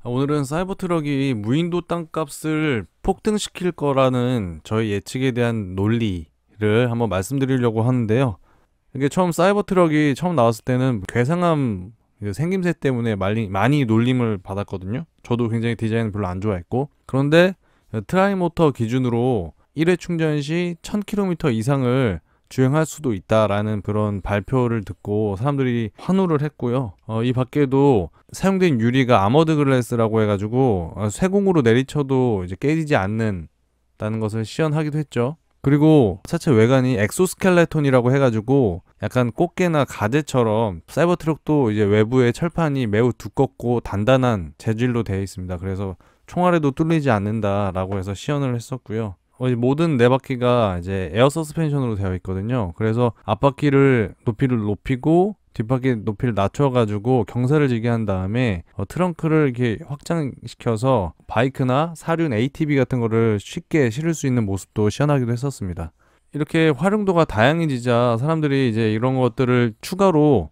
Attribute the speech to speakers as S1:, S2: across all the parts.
S1: 오늘은 사이버트럭이 무인도 땅값을 폭등시킬 거라는 저희 예측에 대한 논리를 한번 말씀드리려고 하는데요. 이게 사이버트럭이 처음 나왔을 때는 괴상함 생김새 때문에 많이 놀림을 받았거든요. 저도 굉장히 디자인을 별로 안 좋아했고. 그런데 트라이모터 기준으로 1회 충전 시 1000km 이상을 주행할 수도 있다라는 그런 발표를 듣고 사람들이 환호를 했고요. 이 밖에도 사용된 유리가 아머드 글래스라고 해가지고 쇠공으로 내리쳐도 이제 깨지지 않는다는 것을 시연하기도 했죠. 그리고 차체 외관이 엑소스켈레톤이라고 해가지고 약간 꽃게나 가재처럼 사이버트럭도 이제 외부의 철판이 매우 두껍고 단단한 재질로 되어 있습니다. 그래서 총알에도 뚫리지 않는다라고 해서 시연을 했었고요. 모든 네 바퀴가 이제 에어 서스펜션으로 되어 있거든요. 그래서 앞바퀴를 높이를 높이고 뒷바퀴 높이를 낮춰가지고 경사를 지게 한 다음에 트렁크를 이렇게 확장시켜서 바이크나 사륜 ATV 같은 거를 쉽게 실을 수 있는 모습도 시연하기도 했었습니다. 이렇게 활용도가 다양해지자 사람들이 이제 이런 것들을 추가로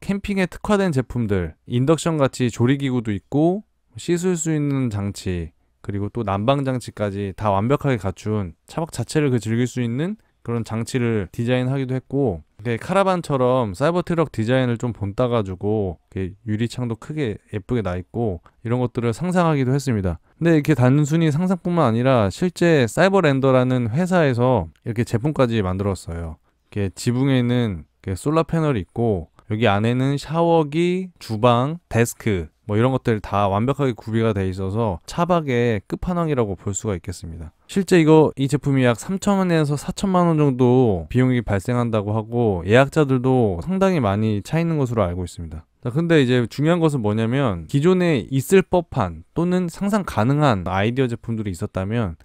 S1: 캠핑에 특화된 제품들, 인덕션 같이 조리기구도 있고 씻을 수 있는 장치, 그리고 또 난방 장치까지 다 완벽하게 갖춘 차박 자체를 즐길 수 있는 그런 장치를 디자인하기도 했고, 카라반처럼 사이버트럭 디자인을 좀 본따가지고 유리창도 크게 예쁘게 나 있고 이런 것들을 상상하기도 했습니다. 근데 이렇게 단순히 상상뿐만 아니라 실제 사이버랜더라는 회사에서 이렇게 제품까지 만들었어요. 이렇게 지붕에 있는 솔라 패널이 있고 여기 안에는 샤워기, 주방, 데스크 뭐 이런 것들 다 완벽하게 구비가 돼 있어서 차박의 끝판왕이라고 볼 수가 있겠습니다. 실제 이 제품이 약 3천원에서 4천만원 정도 비용이 발생한다고 하고 예약자들도 상당히 많이 차 있는 것으로 알고 있습니다. 근데 이제 중요한 것은 뭐냐면 기존에 있을 법한 또는 상상 가능한 아이디어 제품들이 있었다면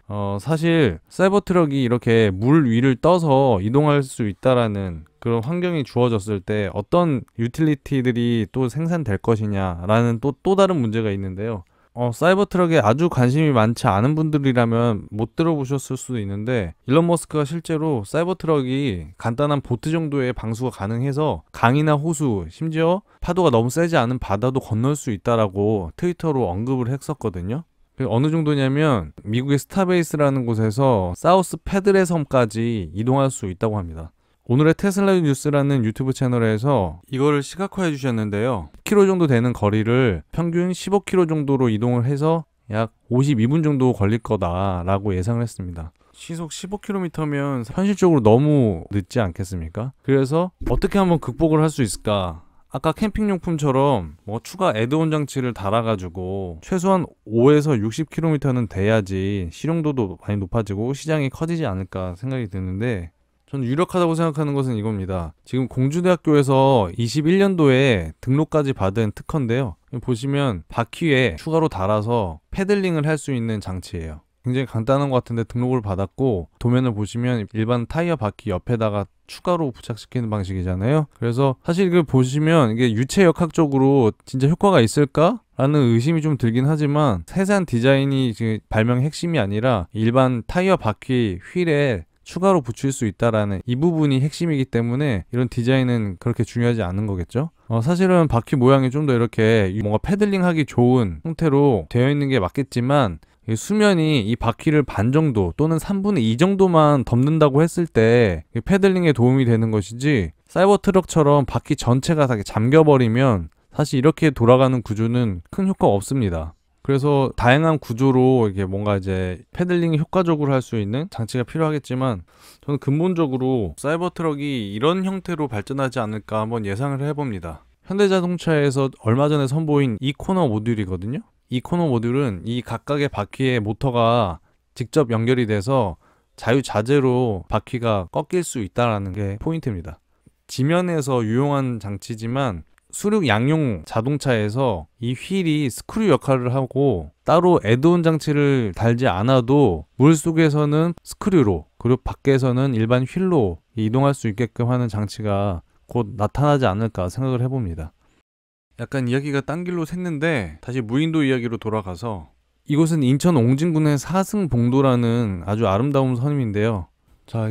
S1: 사실 사이버트럭이 이렇게 물 위를 떠서 이동할 수 있다라는 그런 환경이 주어졌을 때 어떤 유틸리티들이 또 생산될 것이냐라는 또 다른 문제가 있는데요. 사이버트럭에 아주 관심이 많지 않은 분들이라면 못 들어보셨을 수도 있는데 일론 머스크가 실제로 사이버트럭이 간단한 보트 정도의 방수가 가능해서 강이나 호수, 심지어 파도가 너무 세지 않은 바다도 건널 수 있다라고 트위터로 언급을 했었거든요. 어느 정도냐면 미국의 스타베이스라는 곳에서 사우스 패들의 섬까지 이동할 수 있다고 합니다. 오늘의 테슬라 뉴스라는 유튜브 채널에서 이거를 시각화해 주셨는데요. 10km 정도 되는 거리를 평균 15km 정도로 이동을 해서 약 52분 정도 걸릴 거다라고 예상을 했습니다. 시속 15km면 현실적으로 너무 늦지 않겠습니까? 그래서 어떻게 한번 극복을 할 수 있을까? 아까 캠핑용품처럼 추가 애드온 장치를 달아가지고 최소한 5에서 60km는 돼야지 실용도도 많이 높아지고 시장이 커지지 않을까 생각이 드는데 저는 유력하다고 생각하는 것은 이겁니다. 지금 공주대학교에서 21년도에 등록까지 받은 특허인데요. 보시면 바퀴에 추가로 달아서 패들링을 할 수 있는 장치예요. 굉장히 간단한 것 같은데 등록을 받았고 도면을 보시면 일반 타이어 바퀴 옆에다가 추가로 부착시키는 방식이잖아요. 그래서 사실 이걸 보시면 이게 유체역학적으로 진짜 효과가 있을까? 라는 의심이 좀 들긴 하지만 세세한 디자인이 지금 발명의 핵심이 아니라 일반 타이어 바퀴 휠에 추가로 붙일 수 있다라는 이 부분이 핵심이기 때문에 이런 디자인은 그렇게 중요하지 않은 거겠죠. 사실은 바퀴 모양이 좀 더 이렇게 뭔가 패들링하기 좋은 형태로 되어 있는 게 맞겠지만 이 수면이 이 바퀴를 반 정도 또는 3분의 2 정도만 덮는다고 했을 때 패들링에 도움이 되는 것이지 사이버트럭처럼 바퀴 전체가 다 잠겨버리면 사실 이렇게 돌아가는 구조는 큰 효과가 없습니다. 그래서 다양한 구조로 이게 뭔가 이제 패들링이 효과적으로 할 수 있는 장치가 필요하겠지만 저는 근본적으로 사이버트럭이 이런 형태로 발전하지 않을까 한번 예상을 해봅니다. 현대자동차에서 얼마 전에 선보인 이코너 모듈이거든요. 이코너 모듈은 이 각각의 바퀴에 모터가 직접 연결이 돼서 자유자재로 바퀴가 꺾일 수 있다는 게 포인트입니다. 지면에서 유용한 장치지만 수륙 양용 자동차에서 이 휠이 스크류 역할을 하고 따로 애드온 장치를 달지 않아도 물속에서는 스크류로 그리고 밖에서는 일반 휠로 이동할 수 있게끔 하는 장치가 곧 나타나지 않을까 생각을 해봅니다. 약간 이야기가 딴 길로 샜는데 다시 무인도 이야기로 돌아가서 이곳은 인천 옹진군의 사승봉도라는 아주 아름다운 섬인데요. 자,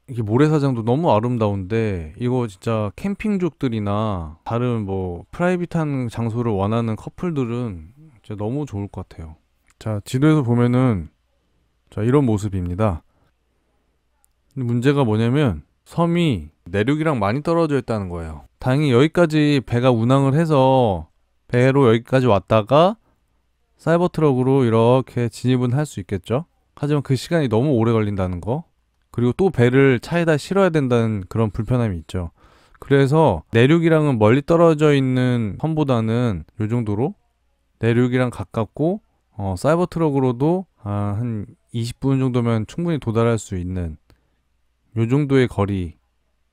S1: 이게 모래사장도 너무 아름다운데 이거 진짜 캠핑족들이나 다른 프라이빗한 장소를 원하는 커플들은 진짜 너무 좋을 것 같아요. 자, 지도에서 보면은 자, 이런 모습입니다. 근데 문제가 뭐냐면 섬이 내륙이랑 많이 떨어져 있다는 거예요. 다행히 여기까지 배가 운항을 해서 배로 여기까지 왔다가 사이버 트럭으로 이렇게 진입은 할 수 있겠죠. 하지만 그 시간이 너무 오래 걸린다는 거, 그리고 또 배를 차에다 실어야 된다는 그런 불편함이 있죠. 그래서 내륙이랑은 멀리 떨어져 있는 섬보다는 요 정도로 내륙이랑 가깝고 사이버 트럭으로도 한 20분 정도면 충분히 도달할 수 있는 요 정도의 거리,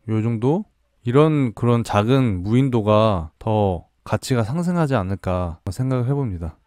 S1: 요 정도? 이런 그런 작은 무인도가 더 가치가 상승하지 않을까 생각을 해봅니다.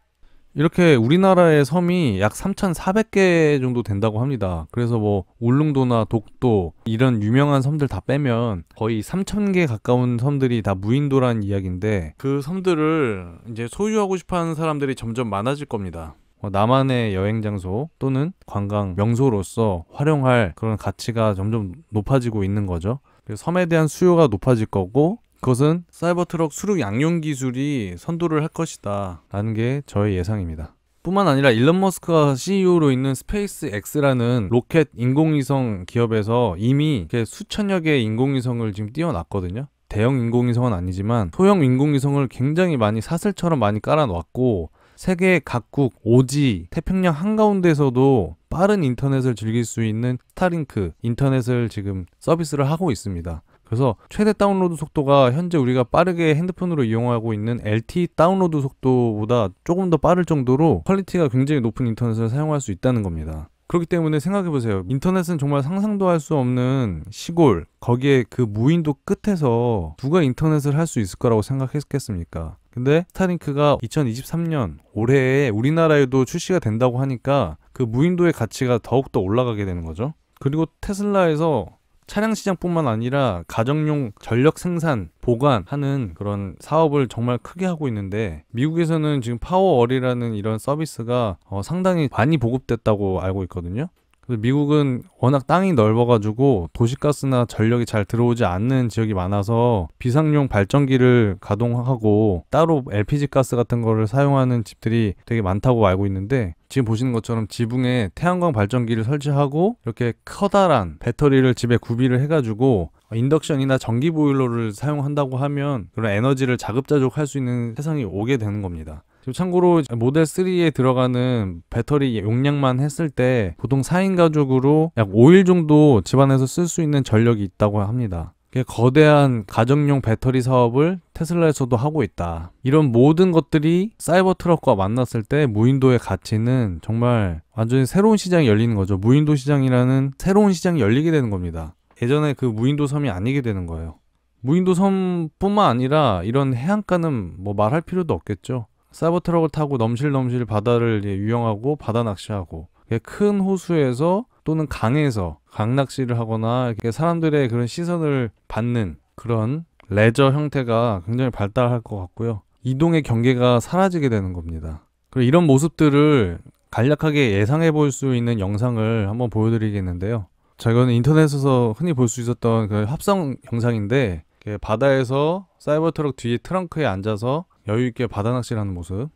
S1: 이렇게 우리나라의 섬이 약 3,400개 정도 된다고 합니다. 그래서 뭐 울릉도나 독도 이런 유명한 섬들 다 빼면 거의 3,000개 가까운 섬들이 다 무인도라는 이야기인데, 그 섬들을 이제 소유하고 싶어하는 사람들이 점점 많아질 겁니다. 나만의 여행 장소 또는 관광 명소로서 활용할 그런 가치가 점점 높아지고 있는 거죠. 그래서 섬에 대한 수요가 높아질 거고, 그것은 사이버 트럭 수륙 양용 기술이 선도를 할 것이다 라는 게 저의 예상입니다. 뿐만 아니라 일론 머스크가 CEO로 있는 스페이스 X라는 로켓 인공위성 기업에서 이미 수천여 개의 인공위성을 지금 띄워놨거든요. 대형 인공위성은 아니지만 소형 인공위성을 굉장히 많이 사슬처럼 많이 깔아놨고, 세계 각국 오지 태평양 한가운데에서도 빠른 인터넷을 즐길 수 있는 스타링크 인터넷을 지금 서비스를 하고 있습니다. 그래서 최대 다운로드 속도가 현재 우리가 빠르게 핸드폰으로 이용하고 있는 LTE 다운로드 속도보다 조금 더 빠를 정도로 퀄리티가 굉장히 높은 인터넷을 사용할 수 있다는 겁니다. 그렇기 때문에 생각해보세요. 인터넷은 정말 상상도 할 수 없는 시골, 거기에 그 무인도 끝에서 누가 인터넷을 할 수 있을 거라고 생각했겠습니까? 근데 스타링크가 2023년 올해에 우리나라에도 출시가 된다고 하니까 그 무인도의 가치가 더욱더 올라가게 되는 거죠. 그리고 테슬라에서 차량 시장뿐만 아니라 가정용 전력 생산, 보관하는 그런 사업을 정말 크게 하고 있는데, 미국에서는 지금 파워월이라는 이런 서비스가 상당히 많이 보급됐다고 알고 있거든요. 그래서 미국은 워낙 땅이 넓어가지고 도시가스나 전력이 잘 들어오지 않는 지역이 많아서 비상용 발전기를 가동하고 따로 LPG 가스 같은 거를 사용하는 집들이 되게 많다고 알고 있는데, 지금 보시는 것처럼 지붕에 태양광 발전기를 설치하고 이렇게 커다란 배터리를 집에 구비를 해가지고 인덕션이나 전기 보일러를 사용한다고 하면 그런 에너지를 자급자족할 수 있는 세상이 오게 되는 겁니다. 참고로 모델 3에 들어가는 배터리 용량만 했을 때 보통 4인 가족으로 약 5일 정도 집안에서 쓸 수 있는 전력이 있다고 합니다. 거대한 가정용 배터리 사업을 테슬라에서도 하고 있다. 이런 모든 것들이 사이버 트럭과 만났을 때 무인도의 가치는 정말 완전히 새로운 시장이 열리는 거죠. 무인도 시장이라는 새로운 시장이 열리게 되는 겁니다. 예전에 그 무인도 섬이 아니게 되는 거예요. 무인도 섬뿐만 아니라 이런 해안가는 뭐 말할 필요도 없겠죠. 사이버 트럭을 타고 넘실넘실 바다를 유영하고 바다 낚시하고, 큰 호수에서 또는 강에서 강낚시를 하거나 이렇게 사람들의 그런 시선을 받는 그런 레저 형태가 굉장히 발달할 것 같고요. 이동의 경계가 사라지게 되는 겁니다. 그리고 이런 모습들을 간략하게 예상해 볼 수 있는 영상을 한번 보여드리겠는데요. 자, 이거는 인터넷에서 흔히 볼 수 있었던 그 합성 영상인데, 바다에서 사이버 트럭 뒤에 트렁크에 앉아서 여유있게 바다 낚시를 하는 모습.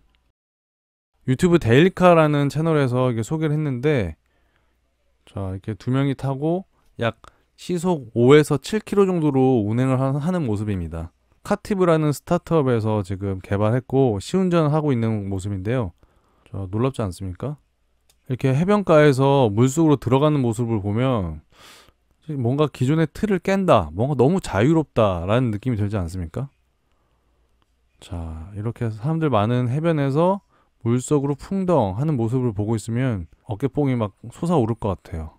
S1: 유튜브 데일리카라는 채널에서 이게 소개를 했는데, 자, 이렇게 두 명이 타고 약 시속 5에서 7km 정도로 운행을 하는 모습입니다. 카티브라는 스타트업에서 지금 개발했고 시운전을 하고 있는 모습인데요. 자, 놀랍지 않습니까? 이렇게 해변가에서 물속으로 들어가는 모습을 보면 뭔가 기존의 틀을 깬다, 뭔가 너무 자유롭다라는 느낌이 들지 않습니까? 자, 이렇게 사람들 많은 해변에서 물속으로 풍덩 하는 모습을 보고 있으면 어깨뽕이 막 솟아오를 것 같아요.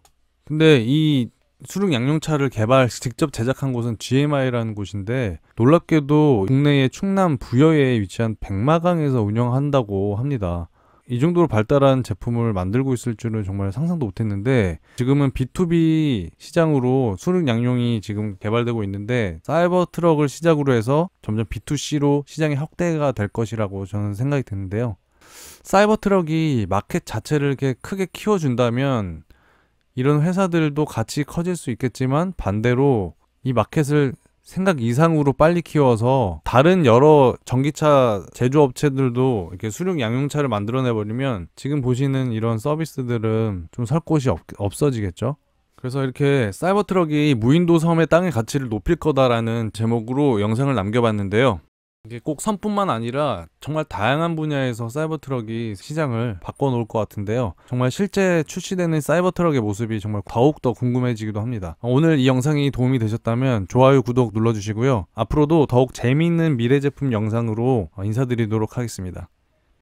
S1: 근데 이 수륙 양용차를 직접 제작한 곳은 GMI라는 곳인데, 놀랍게도 국내의 충남 부여에 위치한 백마강에서 운영한다고 합니다. 이 정도로 발달한 제품을 만들고 있을 줄은 정말 상상도 못했는데, 지금은 B2B 시장으로 수륙 양용이 지금 개발되고 있는데, 사이버 트럭을 시작으로 해서 점점 B2C로 시장이 확대가 될 것이라고 저는 생각이 드는데요. 사이버 트럭이 마켓 자체를 이렇게 크게 키워준다면 이런 회사들도 같이 커질 수 있겠지만, 반대로 이 마켓을 생각 이상으로 빨리 키워서 다른 여러 전기차 제조업체들도 이렇게 수륙 양용차를 만들어내버리면 지금 보시는 이런 서비스들은 좀 설 곳이 없어지겠죠. 그래서 이렇게 사이버 트럭이 무인도 섬의 땅의 가치를 높일 거다라는 제목으로 영상을 남겨봤는데요. 이게 꼭 섬뿐만 아니라 정말 다양한 분야에서 사이버 트럭이 시장을 바꿔놓을 것 같은데요. 정말 실제 출시되는 사이버 트럭의 모습이 정말 더욱더 궁금해지기도 합니다. 오늘 이 영상이 도움이 되셨다면 좋아요, 구독 눌러주시고요. 앞으로도 더욱 재미있는 미래 제품 영상으로 인사드리도록 하겠습니다.